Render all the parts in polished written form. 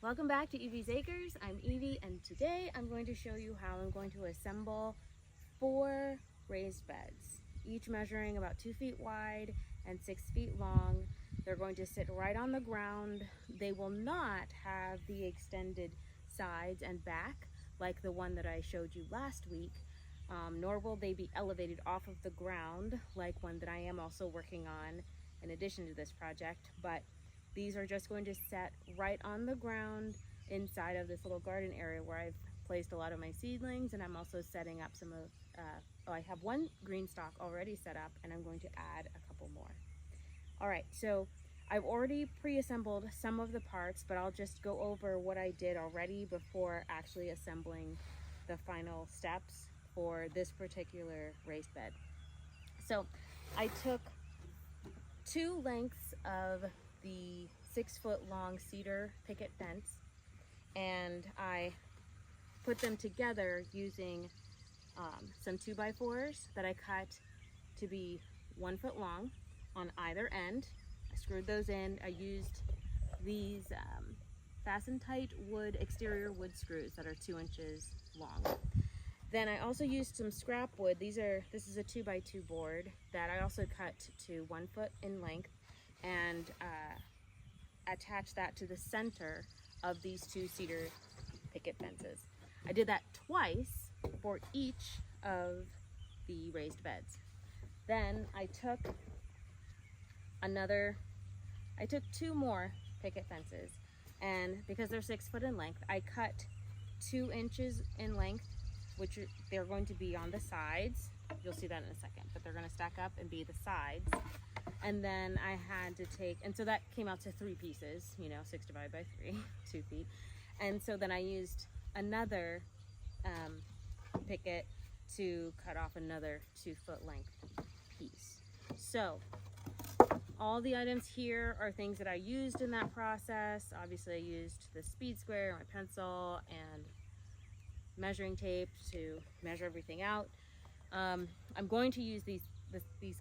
Welcome back to Evie's Acres. I'm Evie, and today I'm going to show you how I'm going to assemble 4 raised beds, each measuring about 2 feet wide and 6 feet long. They're going to sit right on the ground. They will not have the extended sides and back like the one that I showed you last week, nor will they be elevated off of the ground like one that I am also working on in addition to this project, but these are just going to set right on the ground inside of this little garden area where I've placed a lot of my seedlings, and I'm also setting up some of, I have one greenstalk already set up, and I'm going to add a couple more. All right, so I've already pre-assembled some of the parts, but I'll just go over what I did already before actually assembling the final steps for this particular raised bed. So I took 2 lengths of the 6-foot long cedar picket fence, and I put them together using some 2x4s that I cut to be 1 foot long on either end. I screwed those in. I used these fasten tight exterior wood screws that are 2 inches long. Then I also used some scrap wood. This is a 2x2 board that I also cut to 1 foot in length, and attach that to the center of these 2 cedar picket fences. I did that twice for each of the raised beds. Then I took 2 more picket fences, and because they're 6 foot in length, I cut 2 inches in length, which they're going to be on the sides. You'll see that in a second, but they're going to stack up and be the sides. And then I had to and so that came out to 3 pieces, 6 divided by 3, 2 feet. And so then I used another picket to cut off another 2 foot length piece. So all the items here are things that I used in that process. Obviously I used the speed square, my pencil, and measuring tape to measure everything out. I'm going to use these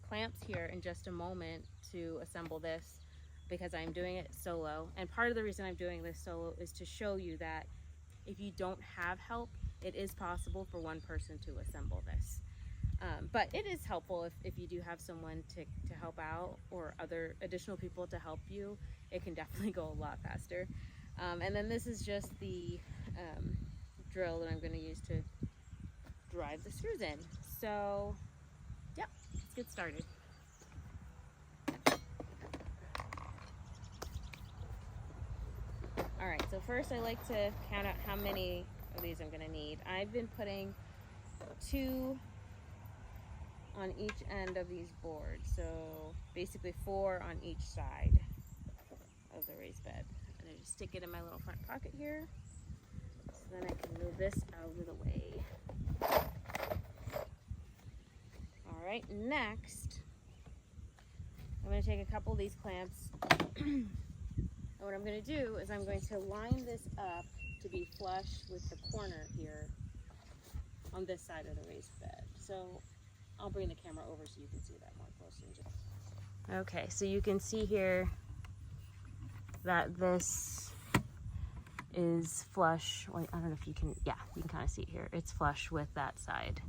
clamps here in just a moment to assemble this because I'm doing it solo. And part of the reason I'm doing this solo is to show you that if you don't have help, it is possible for one person to assemble this. But it is helpful if you do have someone to help out, or other additional people to help you. It can definitely go a lot faster. And then this is just the drill that I'm going to use to drive the screws in. So yeah, let's get started. All right, so first I like to count out how many of these I'm going to need. I've been putting 2 on each end of these boards, so basically 4 on each side of the raised bed. And I just stick it in my little front pocket here, so then I can move this out of the way. All right, next I'm going to take a couple of these clamps, and what I'm going to do is I'm going to line this up to be flush with the corner here on this side of the raised bed. So I'll bring the camera over so you can see that more closely. Okay, so you can see here that this is flush. Well, I don't know if you can, yeah, you can kind of see it here. It's flush with that side.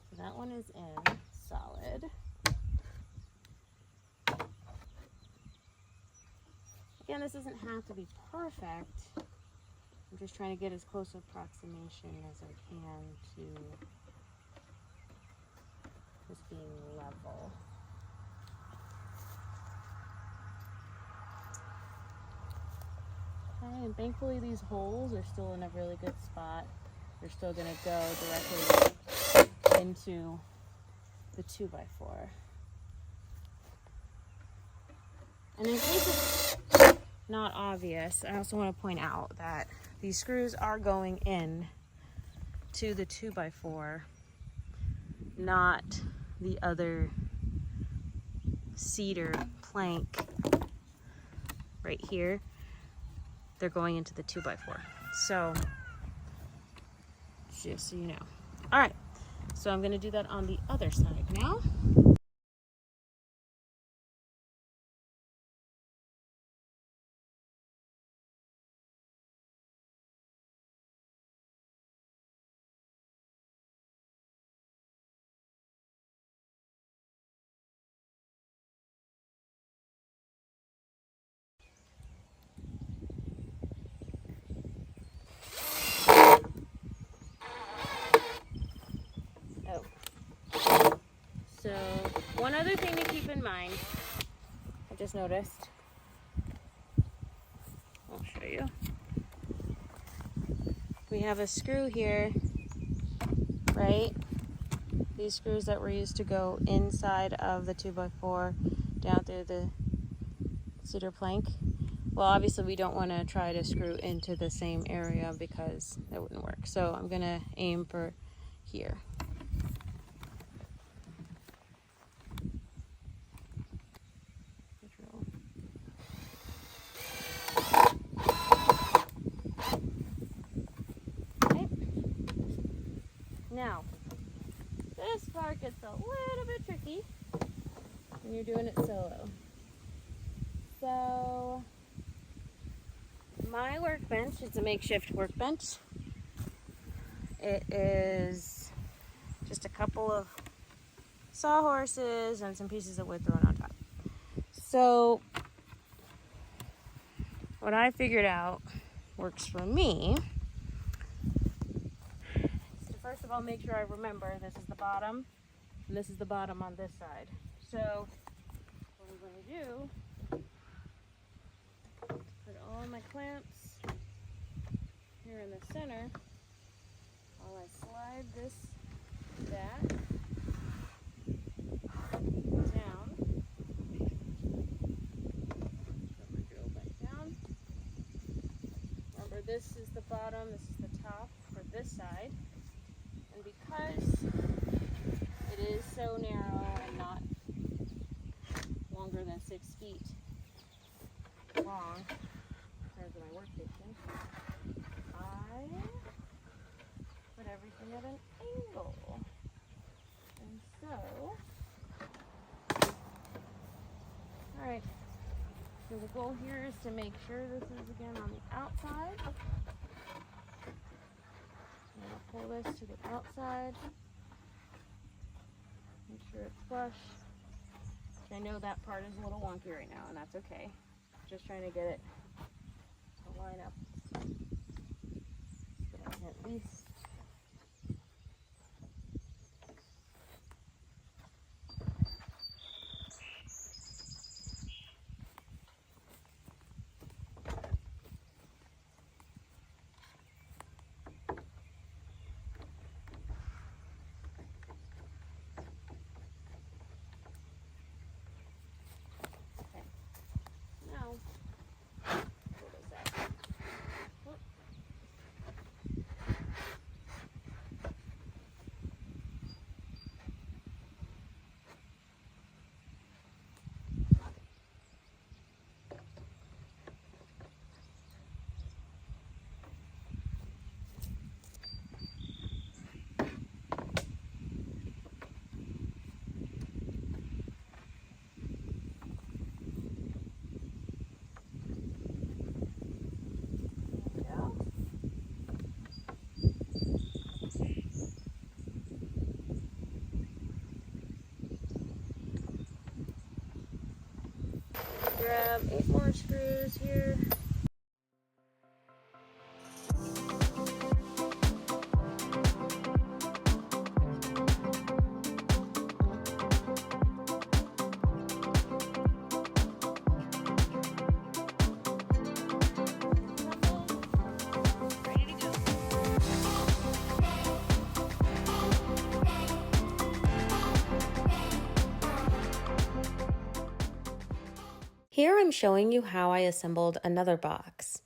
So that one is in solid. Again, this doesn't have to be perfect. I'm just trying to get as close approximation as I can to this being level. Okay, and thankfully these holes are still in a really good spot. They're still going to go directly into the 2x4. And in case it's not obvious, I also want to point out that these screws are going in to the 2x4, not the other cedar plank right here. They're going into the 2x4. So just so you know. All right, So I'm going to do that on the other side now. So one other thing to keep in mind, I just noticed, I'll show you. We have a screw here, right? These screws that were used to go inside of the 2x4 down through the cedar plank. Well, obviously we don't want to try to screw into the same area because that wouldn't work. So I'm going to aim for here. Okay. Now, this part gets a little bit tricky when you're doing it solo. So my workbench, it's a makeshift workbench. It is just a couple of sawhorses and some pieces of wood thrown on top. So what I figured out works for me is to first of all make sure I remember this is the bottom and this is the bottom on this side. So what I'm going to do, put all my clamps here in the center while I slide this back down. Put my drill back down. Remember, this is the bottom, this is the top for this side. And because it is so narrow and not longer than 6 feet long compared to my workstation, I put everything at an angle. And so, alright, so the goal here is to make sure this is again on the outside. I'm going to pull this to the outside. Make sure it's flush. I know that part is a little wonky right now, and that's okay. Just trying to get it to line up. So I can at least grab 8 more screws here. Here I'm showing you how I assembled another box.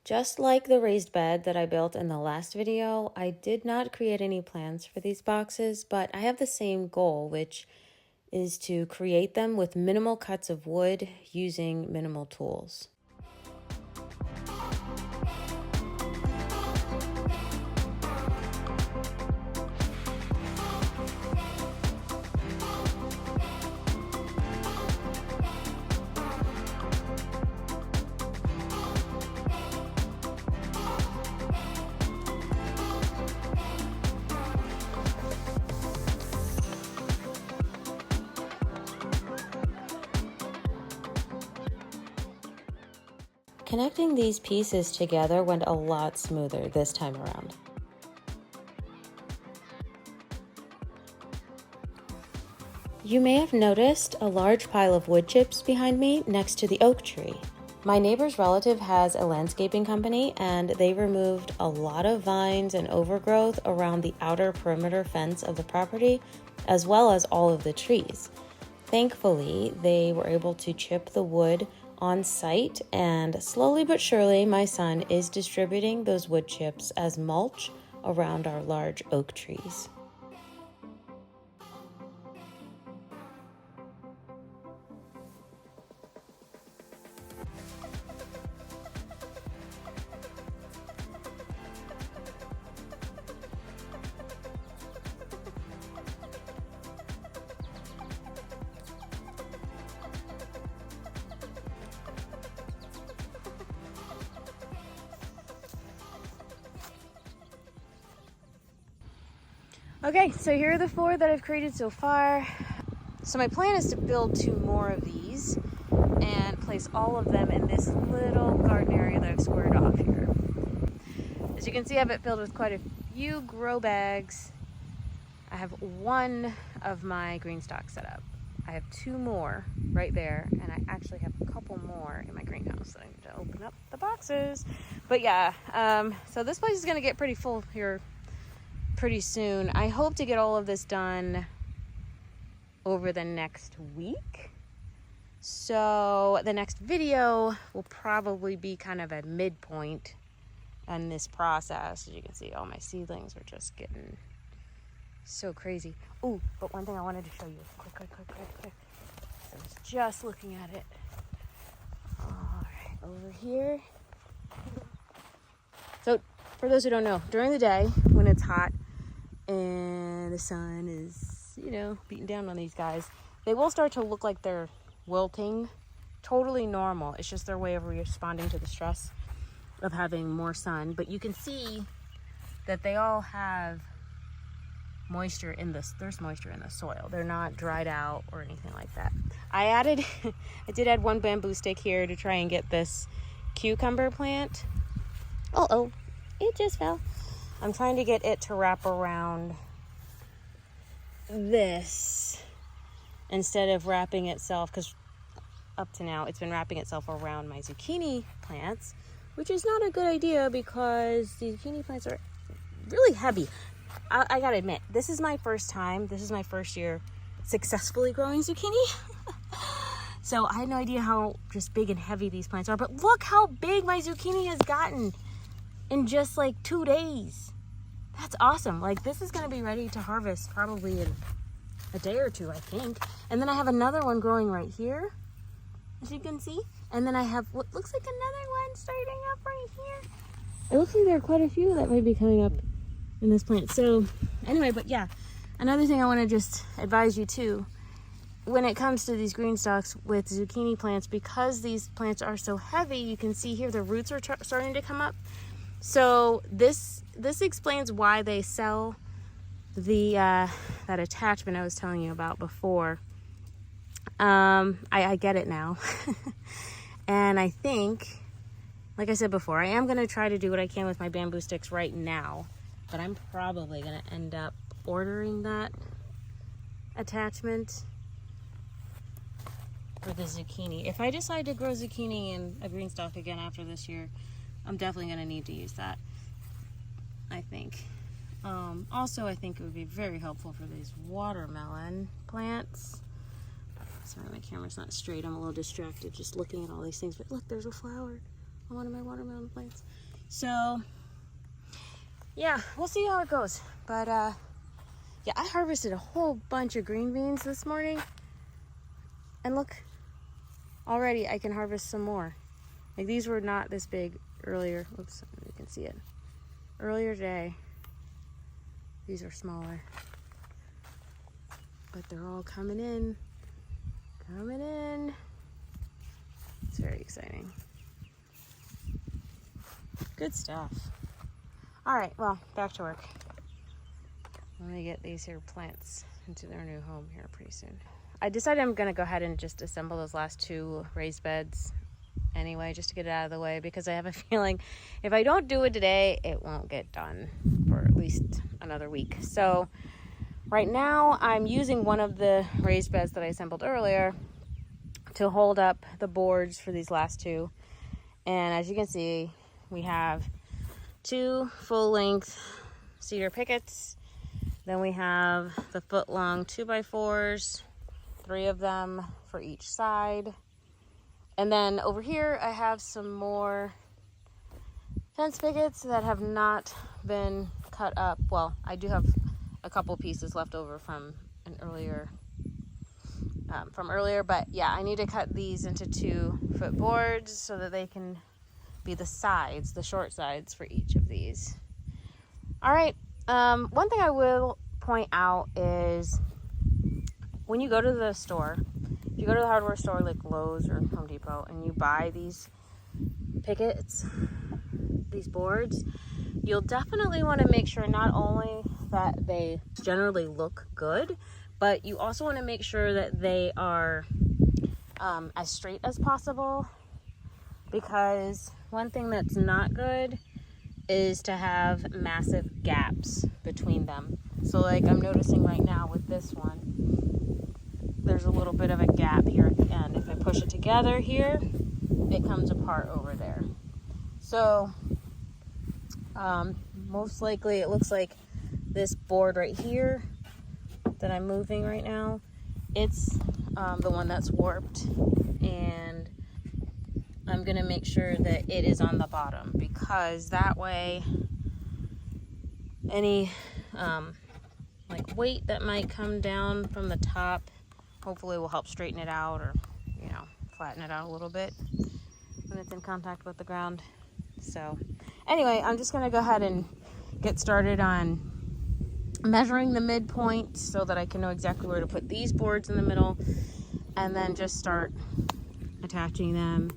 Just like the raised bed that I built in the last video, I did not create any plans for these boxes, but I have the same goal, which is to create them with minimal cuts of wood using minimal tools. Connecting these pieces together went a lot smoother this time around. You may have noticed a large pile of wood chips behind me next to the oak tree. My neighbor's relative has a landscaping company, and they removed a lot of vines and overgrowth around the outer perimeter fence of the property, as well as all of the trees. Thankfully, they were able to chip the wood on site, and slowly but surely, my son is distributing those wood chips as mulch around our large oak trees. Okay, so here are the 4 that I've created so far. So my plan is to build 2 more of these and place all of them in this little garden area that I've squared off here. As you can see, I have it filled with quite a few grow bags. I have 1 of my greenstalk set up. I have 2 more right there, and I actually have a couple more in my greenhouse that I need to open up the boxes. But yeah, so this place is gonna get pretty full here pretty soon. I hope to get all of this done over the next week. So the next video will probably be kind of a midpoint in this process. As you can see, all my seedlings are just getting so crazy. Oh, but one thing I wanted to show you. Quick. I was just looking at it. All right, over here. So for those who don't know, during the day when it's hot and the sun is, beating down on these guys, they will start to look like they're wilting. Totally normal. It's just their way of responding to the stress of having more sun. But you can see that they all have moisture in this. There's moisture in the soil. They're not dried out or anything like that. I did add 1 bamboo stick here to try and get this cucumber plant. Oh, it just fell. I'm trying to get it to wrap around this instead of wrapping itself, because up to now it's been wrapping itself around my zucchini plants, which is not a good idea because the zucchini plants are really heavy. I gotta admit, this is my first year successfully growing zucchini. So I had no idea how just big and heavy these plants are, but look how big my zucchini has gotten in just like 2 days. That's awesome. Like, this is going to be ready to harvest probably in a day or 2, I think. And then I have another one growing right here, as you can see. And then I have what looks like another one starting up right here. It looks like there are quite a few that might be coming up in this plant. So anyway, but yeah, another thing I want to just advise you too, when it comes to these green stalks with zucchini plants, because these plants are so heavy, you can see here the roots are starting to come up. So this explains why they sell the that attachment I was telling you about before. I get it now. And I think, like I said before, I am going to try to do what I can with my bamboo sticks right now, but I'm probably going to end up ordering that attachment for the zucchini. If I decide to grow zucchini in a green stalk again after this year, I'm definitely going to need to use that, I think. Also, I think it would be very helpful for these watermelon plants. Sorry, my camera's not straight. I'm a little distracted just looking at all these things. But look, there's a flower on one of my watermelon plants. So, yeah, we'll see how it goes. But, yeah, I harvested a whole bunch of green beans this morning. And look, already I can harvest some more. Like, these were not this big earlier. Oops, you can see it. Earlier today, these are smaller. But they're all coming in. It's very exciting. Good stuff. All right, well, back to work. Let me get these here plants into their new home here pretty soon. I decided I'm gonna go ahead and just assemble those last 2 raised beds anyway, just to get it out of the way, because I have a feeling if I don't do it today, it won't get done for at least another week. So right now I'm using one of the raised beds that I assembled earlier to hold up the boards for these last two. And as you can see, we have 2 full-length cedar pickets. Then we have the foot-long 2x4s, 3 of them for each side. And then over here I have some more fence pickets that have not been cut up. Well, I do have a couple pieces left over from an earlier but yeah, I need to cut these into 2-foot boards so that they can be the sides, the short sides for each of these. All right, one thing I will point out is when you go to the store, if you go to the hardware store like Lowe's or Home Depot and you buy these pickets, these boards, you'll definitely want to make sure not only that they generally look good, but you also want to make sure that they are as straight as possible, because one thing that's not good is to have massive gaps between them. So like I'm noticing right now with this one, there's a little bit of a gap here at the end. If I push it together here, it comes apart over there. So most likely it looks like this board right here that I'm moving right now, it's the one that's warped, and I'm gonna make sure that it is on the bottom, because that way any like weight that might come down from the top hopefully will help straighten it out, or flatten it out a little bit when it's in contact with the ground. So anyway, I'm just gonna go ahead and get started on measuring the midpoint so that I can know exactly where to put these boards in the middle, and then just start attaching them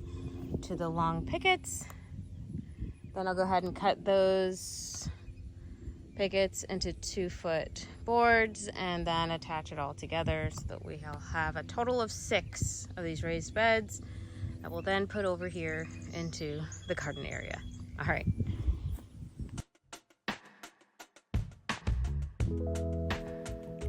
to the long pickets. Then I'll go ahead and cut those pickets into 2-foot boards and then attach it all together so that we'll have a total of 6 of these raised beds that we'll then put over here into the garden area. All right.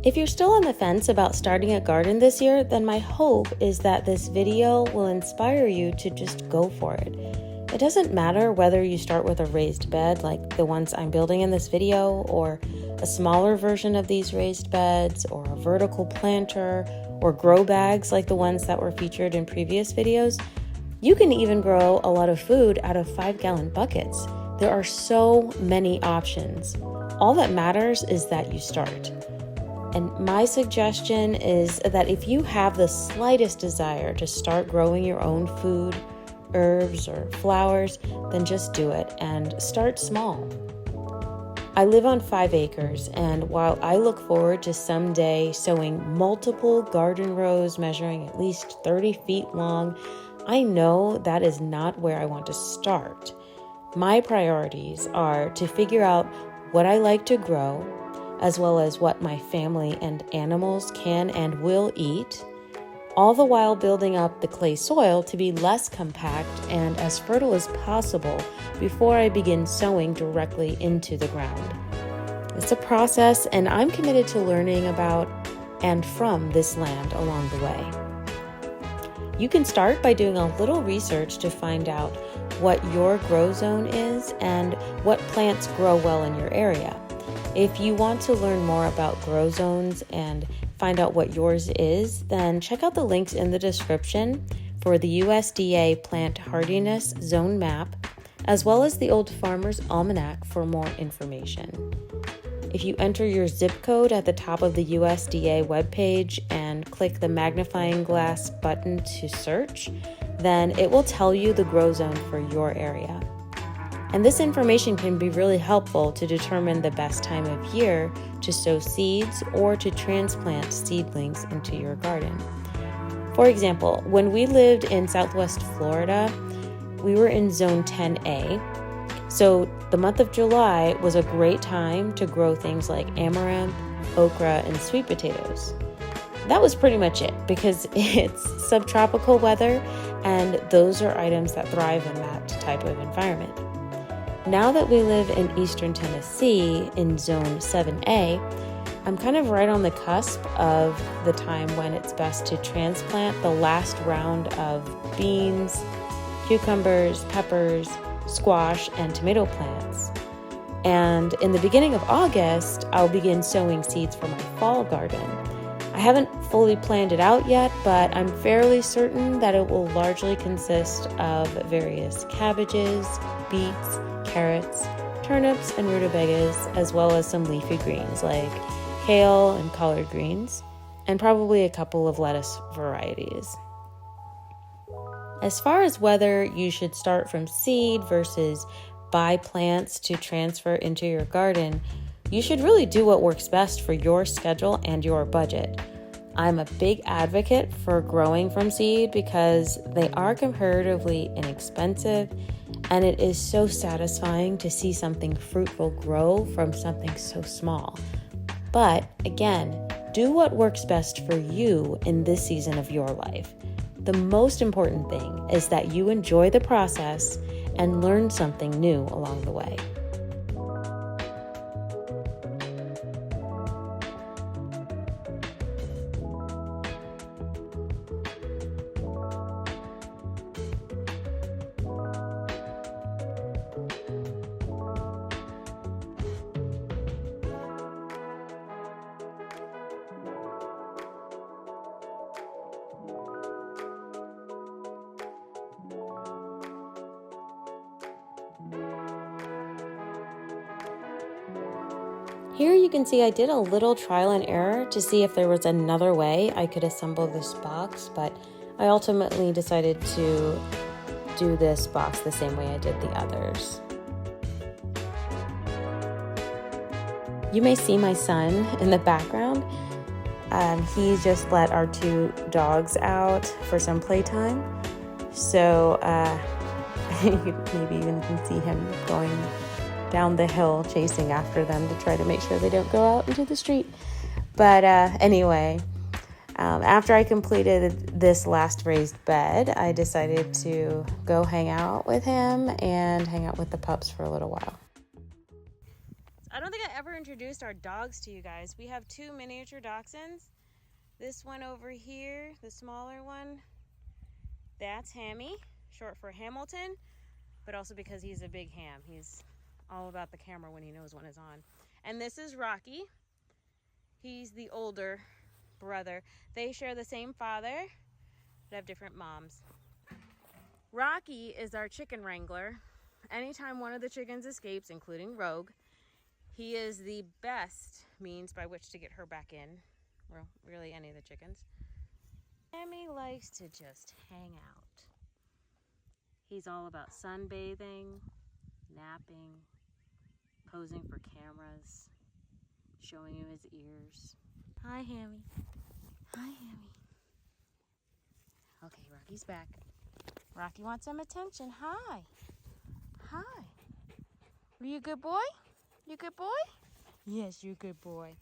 If you're still on the fence about starting a garden this year, then my hope is that this video will inspire you to just go for it. It doesn't matter whether you start with a raised bed like the ones I'm building in this video, or a smaller version of these raised beds, or a vertical planter, or grow bags like the ones that were featured in previous videos. You can even grow a lot of food out of 5-gallon buckets. There are so many options. All that matters is that you start. And my suggestion is that if you have the slightest desire to start growing your own food, herbs, or flowers, then just do it and start small. I live on 5 acres, and while I look forward to someday sowing multiple garden rows measuring at least 30 feet long, I know that is not where I want to start. My priorities are to figure out what I like to grow, as well as what my family and animals can and will eat, all the while building up the clay soil to be less compact and as fertile as possible before I begin sowing directly into the ground. It's a process, and I'm committed to learning about and from this land along the way. You can start by doing a little research to find out what your grow zone is and what plants grow well in your area. If you want to learn more about grow zones and find out what yours is, then check out the links in the description for the USDA Plant Hardiness Zone Map, as well as the Old Farmer's Almanac for more information. If you enter your zip code at the top of the USDA webpage and click the magnifying glass button to search, then it will tell you the grow zone for your area. And this information can be really helpful to determine the best time of year to sow seeds or to transplant seedlings into your garden. For example, when we lived in Southwest Florida, we were in Zone 10A. So the month of July was a great time to grow things like amaranth, okra, and sweet potatoes. that was pretty much it, because it's subtropical weather and those are items that thrive in that type of environment. Now that we live in eastern Tennessee in zone 7A, I'm kind of right on the cusp of the time when it's best to transplant the last round of beans, cucumbers, peppers, squash, and tomato plants. And in the beginning of August, I'll begin sowing seeds for my fall garden. I haven't fully planned it out yet, but I'm fairly certain that it will largely consist of various cabbages, beets, carrots, turnips, and rutabagas, as well as some leafy greens like kale and collard greens, and probably a couple of lettuce varieties. As far as whether you should start from seed versus buy plants to transfer into your garden, you should really do what works best for your schedule and your budget. I'm a big advocate for growing from seed because they are comparatively inexpensive, and it is so satisfying to see something fruitful grow from something so small. But again, do what works best for you in this season of your life. The most important thing is that you enjoy the process and learn something new along the way. Here you can see I did a little trial and error to see if there was another way I could assemble this box, but I ultimately decided to do this box the same way I did the others. You may see my son in the background. He just let our 2 dogs out for some playtime, so maybe even can see him going down the hill chasing after them to try to make sure they don't go out into the street. But anyway, after I completed this last raised bed, I decided to go hang out with him and hang out with the pups for a little while. I don't think I ever introduced our dogs to you guys. We have 2 miniature dachshunds. This one over here, the smaller one, that's Hammy, short for Hamilton, but also because he's a big ham. He's all about the camera when he knows one is on. And this is Rocky. He's the older brother. They share the same father, but have different moms. Rocky is our chicken wrangler. Anytime one of the chickens escapes, including Rogue, he is the best means by which to get her back in. Well, really any of the chickens. Sammy likes to just hang out. He's all about sunbathing, napping, posing for cameras, showing you his ears. Hi, Hammy. Hi, Hammy. Okay, Rocky's back. Rocky wants some attention. Hi. Hi. Are you a good boy? You a good boy? Yes, you're a good boy.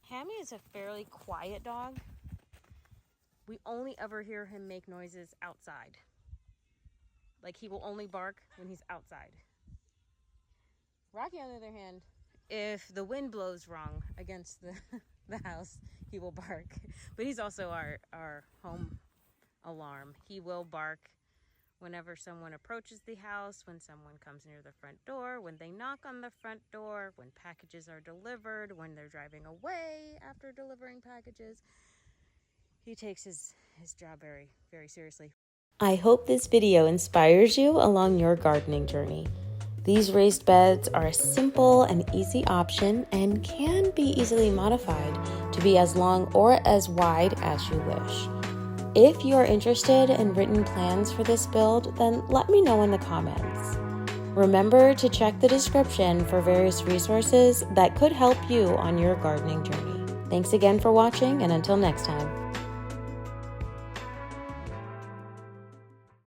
Hammy is a fairly quiet dog. We only ever hear him make noises outside. Like, he will only bark when he's outside. Rocky, on the other hand, if the wind blows wrong against the house, he will bark. But he's also our home alarm. He will bark whenever someone approaches the house, when someone comes near the front door, when they knock on the front door, when packages are delivered, when they're driving away after delivering packages. He takes his job very, very seriously. I hope this video inspires you along your gardening journey. These raised beds are a simple and easy option and can be easily modified to be as long or as wide as you wish. If you are interested in written plans for this build, then let me know in the comments. Remember to check the description for various resources that could help you on your gardening journey. Thanks again for watching, and until next time.